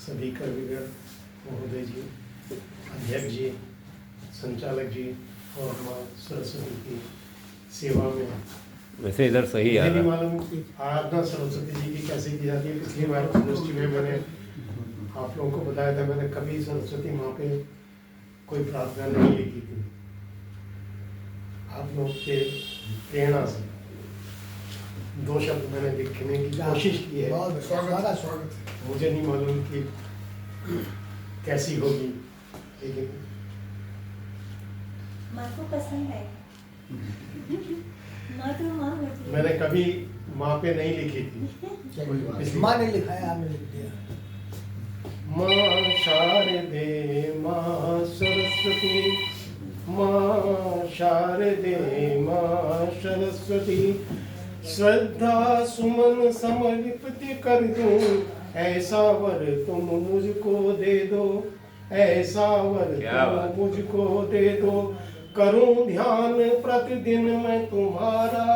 सभी कर्मवीर महोदय जी, अध्यक्ष जी, संचालक जी और माँ सरस्वती की सेवा में। वैसे इधर सही आ मुझे नहीं रहा। मालूम कि आराधना सरस्वती जी की कैसे की जाती है। पिछली बार यूनिवर्सिटी में मैंने आप लोगों को बताया था, मैंने कभी सरस्वती माँ पे कोई प्रार्थना नहीं लिखी थी। आप लोग के प्रेरणा से 2 शब्द मैंने लिखने की कोशिश की है। स्वागत। मुझे नहीं मालूम कि कैसी होगी, लेकिन माँ को पसंद है। माँ तो माँ होती है। मैंने कभी माँ पे नहीं लिखी थी। माँ ने लिखा है, आपने लिख दिया। माँ शारदे माँ सरस्वती, माँ शारदे माँ सरस्वती, श्रद्धा सुमन समर्पित कर दूं, ऐसा वर तुम मुझको दे दो, ऐसा वर तुम मुझको दे दो। करूं ध्यान प्रतिदिन मैं तुम्हारा,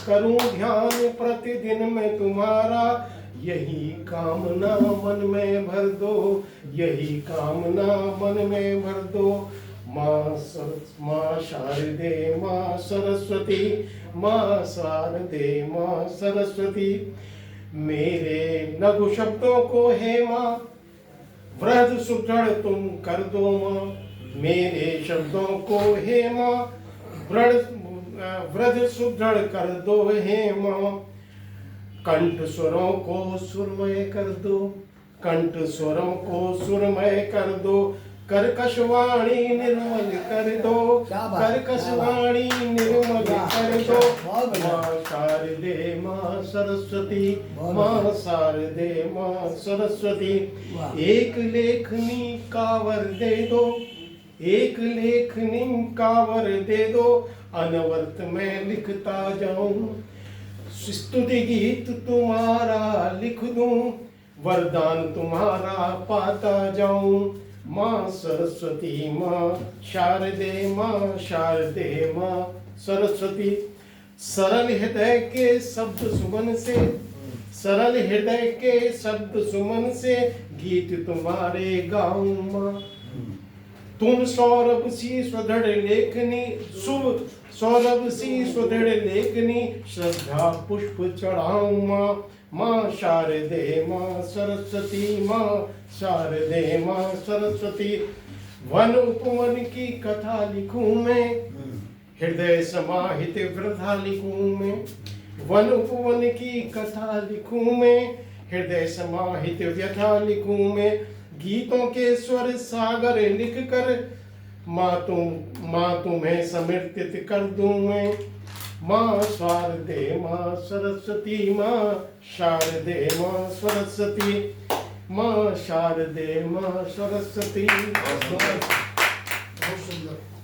करूं ध्यान प्रतिदिन मैं तुम्हारा, यही कामना मन में भर दो, यही कामना मन में भर दो। माँ शारदे माँ सरस्वती, माँ शारदे माँ सरस्वती, मेरे लघु शब्दों को हे माँ वृहद सुदृढ़ तुम कर दो माँ, मेरे शब्दों को हे माँ वृहद सुदृढ़ कर दो हे माँ। कंठ स्वरों को सुरमय कर दो, कंठ स्वरों को सुरमय कर दो, कर्कश वाणी निर्मल कर दो, कर्कश वाणी निर्मल कर दो। माँ शारदे माँ सरस्वती, माँ शारदे माँ सरस्वती, एक लेखनी कावर दे दो, एक लेखनी कावर दे दो, अनवरत में लिखता जाऊं, स्तुति गीत तुम्हारा लिख दूं, वरदान तुम्हारा पाता जाऊं। माँ सरस्वती माँ शारदे माँ शारदे माँ सरस्वती, सरल हृदय के शब्द सुमन से, सरल हृदय के शब्द सुमन से, गीत तुम्हारे गाऊं माँ। तुम सौरभ सी सुदृढ़ लेखनी, शुभ सौरभ सी सुदृढ़ लेखनी, श्रद्धा पुष्प चढ़ाऊं माँ। माँ शारदे माँ सरस्वती, माँ शारदे माँ सरस्वती, वन उपवन की कथा लिखूं मैं, हृदय समाहित वृथा लिखूं मैं, वन उपवन की कथा लिखूं मैं, हृदय समाहित व्यथा लिखूं मैं। गीतों के स्वर सागर लिख कर माँ तुम्हें समर्पित कर दूं मैं। माँ शारदे माँ सरस्वती, माँ शारदे माँ सरस्वती, माँ शारदे माँ सरस्वती। बहुत सुंदर।